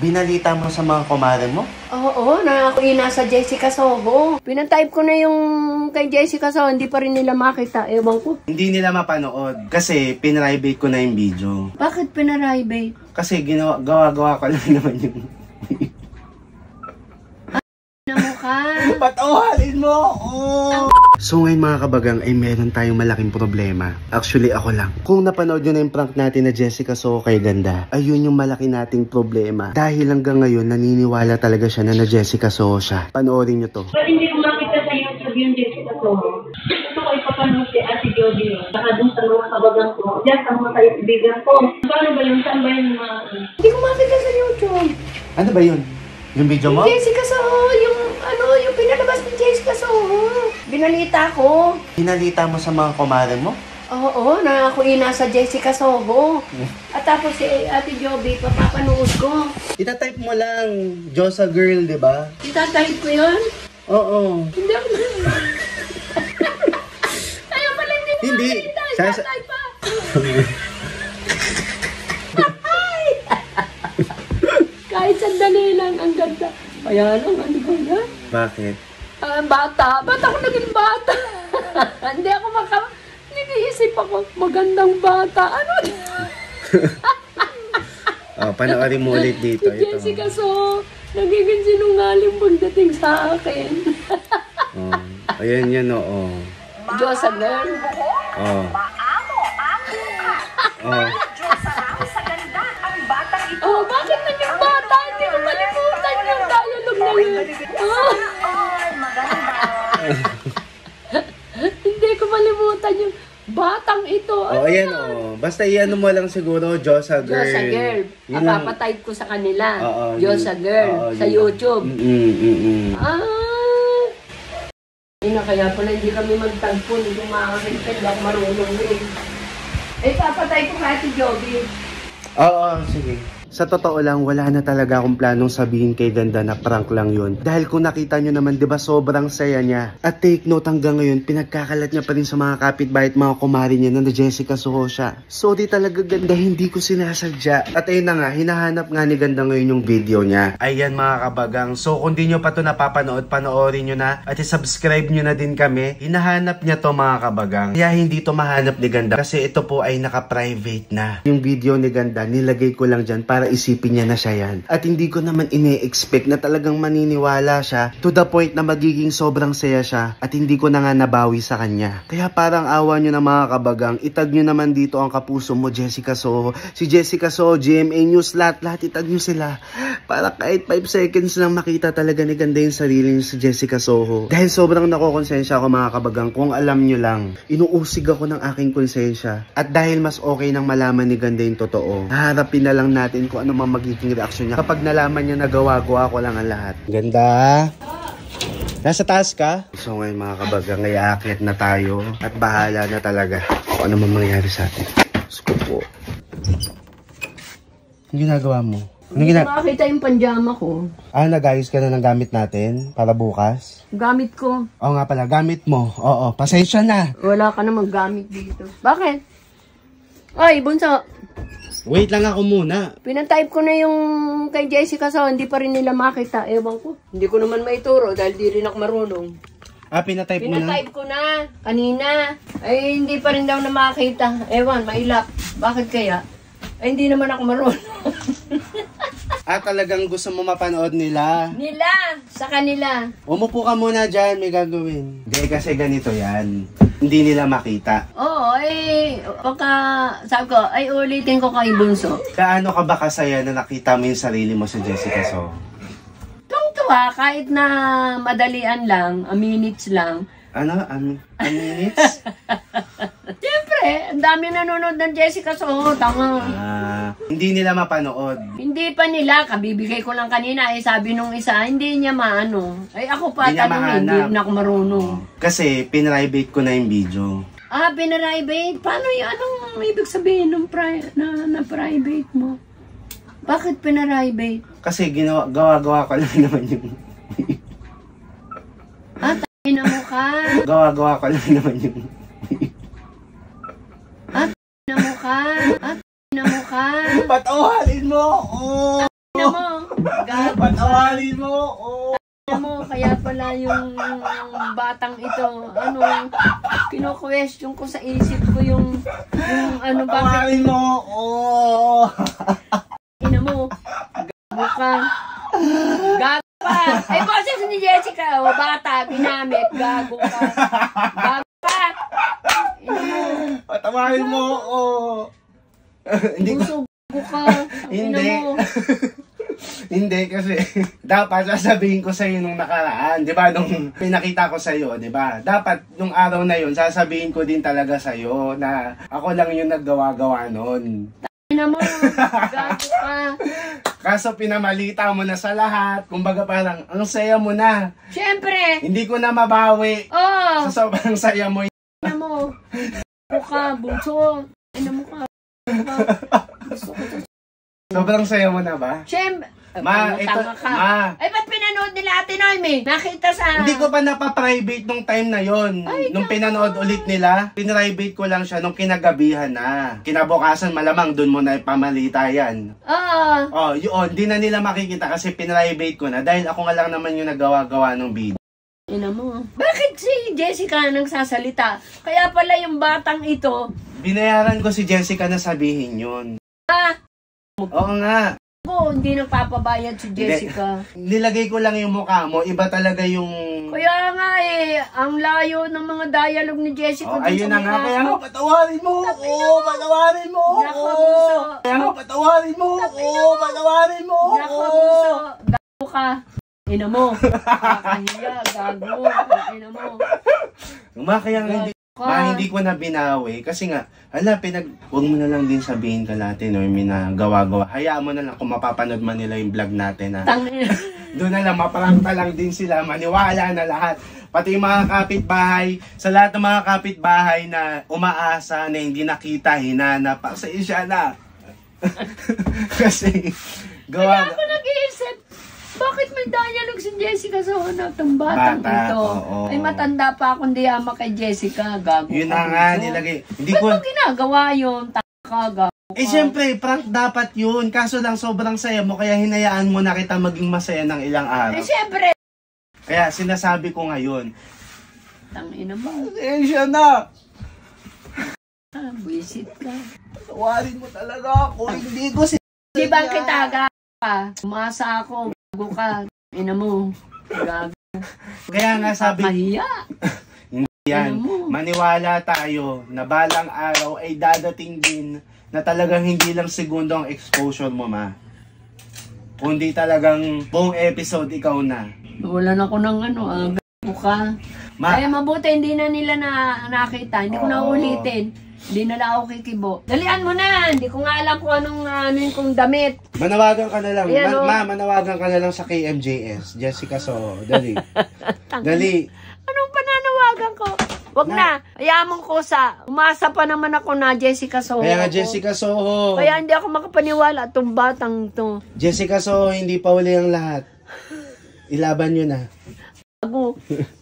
Binalita mo sa mga kumare mo? Oo, na ako yung nasa Jessica Soho. Pinatype ko na yung kay Jessica Soho, hindi pa rin nila makita. Ewan ko. Hindi nila mapanood kasi pinribate ko na yung video. Bakit pinaribate? Kasi gawa-gawa ko lang naman yung... Na mo ka? Patawarin mo! Oh! So ngayon mga kabagang ay meron tayong malaking problema. Actually ako lang. Kung napanood nyo na yung prank natin na Jessica Soho kay Ganda, ayun yung malaki nating problema. Dahil hanggang ngayon naniniwala talaga siya na Jessica Soho siya. Panoorin nyo to. Ba't hindi ko makita sa YouTube yung Jessica Soho? Gusto ko ipapanood si Ate Jody. Saka dun sa mga kabagang ko. Diyan sa mga kaibigan ko. Paano ba yung saan ba yung mga... Hindi ko makita sa YouTube. Ano ba yun? Yung video mo? Jessica Soho, yung pinalabas ni Jessica Soho. Binalita ko. Binalita mo sa mga kumare mo? Oo, na ako yung nasa Jessica Soho. At tapos si Ate Joby, papapanood ko. Itatype mo lang, Josa Girl, di ba? Itatype ko yun? Oo. Hindi ako. Ayaw pala hindi makita. Itatype pa. Kahit sandali lang, ang ganda. Kaya lang, ano ba yan? Bakit? Bata. Ba't ako naging bata? Hindi ako nag-iisip ako, magandang bata. Ano? Oh, panoorin mo ulit dito. Si Jessica Soho, nagiging sinungaling pagdating sa akin. Oh, ayan yan, oo. Diyosa girl. Oh. Oh. Oh, bakit naging bata? Hindi ko malimutan yung dialogue na yun. Oh. Hindi ko malimutan yung batang ito. Oh, ayan, oh. Basta iyan mo lang siguro, Josa Girl. Diyosa girl. Yun lang. Papatype ko sa kanila. Oo, Diyosa girl. oo, Sa yun. YouTube. Kaya pala hindi kami magtagpo. Hindi ko makakita. Hindi ako marunong rin. Papatype ko kaya si Joby. Oo, sige. Sa totoo lang, wala na talaga akong planong sabihin kay Ganda na prank lang yun. Dahil kung nakita nyo naman, di ba sobrang saya niya. At take note hanggang ngayon, pinagkakalat niya pa rin sa mga kapitbahay at mga kumari niya na Jessica Soho siya. Sorry talaga Ganda, hindi ko sinasadya. At ayun na nga, hinahanap nga ni Ganda ngayon yung video niya. Ayan mga kabagang, so kung di nyo pa to napapanood, panoorin nyo na. At i-subscribe nyo na din kami. Hinahanap niya to mga kabagang. Kaya hindi to mahanap ni Ganda kasi ito po ay naka-private na. Yung video ni Ganda, nilagay ko lang dyan para isipin niya na siya yan. At hindi ko naman ine-expect na talagang maniniwala siya to the point na magiging sobrang saya siya at hindi ko na nga nabawi sa kanya. Kaya parang awa nyo na mga kabagang, itag nyo naman dito ang kapuso mo, Jessica Soho. Si Jessica Soho, GMA News, lahat itag nyo sila. Para kahit 5 seconds lang makita talaga ni Ganda yung sarili niya si Jessica Soho. Dahil sobrang nakokonsensya ako mga kabagang, kung alam nyo lang, inuusig ako ng aking konsensya. At dahil mas okay nang malaman ni Ganda yung totoo, haharapin na lang natin kung ano man magiging reaksyon niya kapag nalaman niya na gawa-gawa ko lang ang lahat. Ganda! Nasa taas ka? So ngayon mga kabagang, ay aakyat na tayo at bahala na talaga kung ano man mangyari sa atin. Gusto po. Ang ginagawa mo? Hindi ko makakita yung panjama ko. Nag-ayos ka na ng gamit natin para bukas? Gamit ko. Oo nga pala, gamit mo. Oo, pasensya na. Wala ka na maggamit dito. Bakit? Ay, bunso. Wait lang ako muna. Pinatype ko na yung kay Jessica Soho, hindi pa rin nila makita. Ewan ko. Hindi ko naman maituro dahil di rin ako marunong. Pinatype mo na? Pinatype ko na. Kanina. Ay, hindi pa rin daw na makita. Ewan, mailap. Bakit kaya? Ay, hindi naman ako marunong. Talagang gusto mo mapanood nila? Nila! Sa kanila. Umupo ka muna dyan, may gagawin. Hindi, kasi ganito yan. Hindi nila makita. Oo, pagka, sabi ko, ay ulitin ko kay Bunso. Gaano ka ba kasaya na nakita mo yung sarili mo sa Jessica Soho? Tuwang-tuwa, kahit na madalian lang, a minutes lang. Ano? A minutes? Siyempre, ang dami nanonood ng Jessica Soho, tanga. Hindi nila mapanood. Hindi pa nila, kabibigay ko lang kanina, sabi nung isa, hindi niya maano. Ay ako pa, tanong, hindi na ako marunong. Kasi pinribate ko na yung video. Pinaribate? Paano yung anong ibig sabihin ng private mo? Bakit pinaribate? Kasi gawa-gawa ko lang naman yung... Ina mo ka? Gawa-gawa ko lang naman yung... Ina mo ka? Ina mo ka? Patawarin mo! Ina mo? Patawarin mo ako. Alam mo, kaya pala yung batang ito, kino-question ko sa isip ko yung bakit, Patawarin mo ako. ina mo, gago ka. Gago ka. Ay, boses ni Jessica, bata, ginamit, gago ka. Gago ka. Ina mo, Patawarin mo ako. Hindi ko. buso, gago ka. Ina Hindi. mo. Hindi kasi dapat sasabihin ko sa iyo nung nakaraan, 'di ba? Nung pinakita ko sa iyo, 'di ba? Dapat nung araw na 'yon, sasabihin ko din talaga sa iyo na ako lang yung naggawa-gawa noon. Ina mo, gago ka. Kaso pinamalita mo na sa lahat. Kumbaga parang ang saya mo na. Siyempre. Hindi ko na mabawi. Oh, Sa sobrang saya mo. ina mo. Gago ka, bunso. Ina mo ka. Gusto ko to. Sobrang saya mo na ba? Siyempre. Ma, ito, Tanga ka. ma. Ay, ba't pinanood nila Ate Noemi? Nakita sa... Hindi ko pa napaprivate nung time na yon. Ay, Nung pinanood ulit nila, pinrivate ko lang siya nung kinagabihan na. Kinabukasan malamang dun mo na ipamalita yan. Oo. Oh, yun, di na nila makikita kasi pinrivate ko na dahil ako nga lang naman yung nagawa-gawa ng video. Ina mo. Bakit si Jessica nagsasalita? Kaya pala yung batang ito... Binayaran ko si Jessica na sabihin yun. Ah, Oo nga. hindi nagpapabayad si Jessica. Nilagay ko lang yung mukha mo, iba talaga yung... Kaya nga ang layo ng mga dialogue ni Jessica. Oh, dun ayun sa na nga, mukha kaya ko. nga patawarin mo ako, patawarin mo ako. Nako, buso. Kaya nga patawarin mo ako, patawarin mo Nako, ako. buso. Gago ka. Ina mo. Kakahiya, gago. Ina mo. Kaya nga hindi ko na binawi kasi nga, huwag mo na lang din sabihin ka natin, may na gawa-gawa. Hayaan mo na lang kung mapapanood man nila yung vlog natin na. Tangina. Doon na lang, maprangka lang din sila, maniwala na lahat. Pati yung mga kapitbahay, sa lahat ng mga kapitbahay na umaasa na hindi nakita, hinanap, pasensya na. Kasi, Kaya ako nag-iisip, bakit may dialogue si Jessica sa itong batang Bata, ito? oo. Ay, matanda pa akong di ama kay Jessica. Gago yun ka, na nga, bunso. nilagay. Hindi Ba't ko, mo ginagawa yun? Taka, gago ka. syempre, prank dapat yun. Kaso lang, sobrang saya mo, kaya hinayaan mo na kita maging masaya ng ilang araw. Siyempre. Kaya sinasabi ko ngayon, Tangina mo. pasensya na. Buisit ka. Tawarin mo talaga ako. Hindi ko Di ba kita, gago ka? Umasa ako, gago ka. Ina mo. Gago. Kaya nga sabi, Kahiya. yan, Ano mo? maniwala tayo na balang araw ay dadating din na talagang hindi lang segundo ang exposure mo, ma. Kundi talagang buong episode ikaw na. Wala na ko ng gago ka. Ma, Ay, mabuti, hindi na nila nakita. Hindi ko na Oo. ulitin. Hindi na lang ako kikibo. Dalian mo na! Hindi ko nga alam kung anong kong damit. manawagan ka na lang. Ayan, oh. Manawagan ka na lang sa KMJS. Jessica, so, dali. Dali. Anong pananawagan ko? Wag na. Ayamon ko umasa pa naman ako na Jessica Soho. Kaya nga, ako. Jessica Soho. Kaya hindi ako makapaniwala itong batang to. Jessica Soho, hindi pa uli ang lahat. Ilaban nyo na. Gago.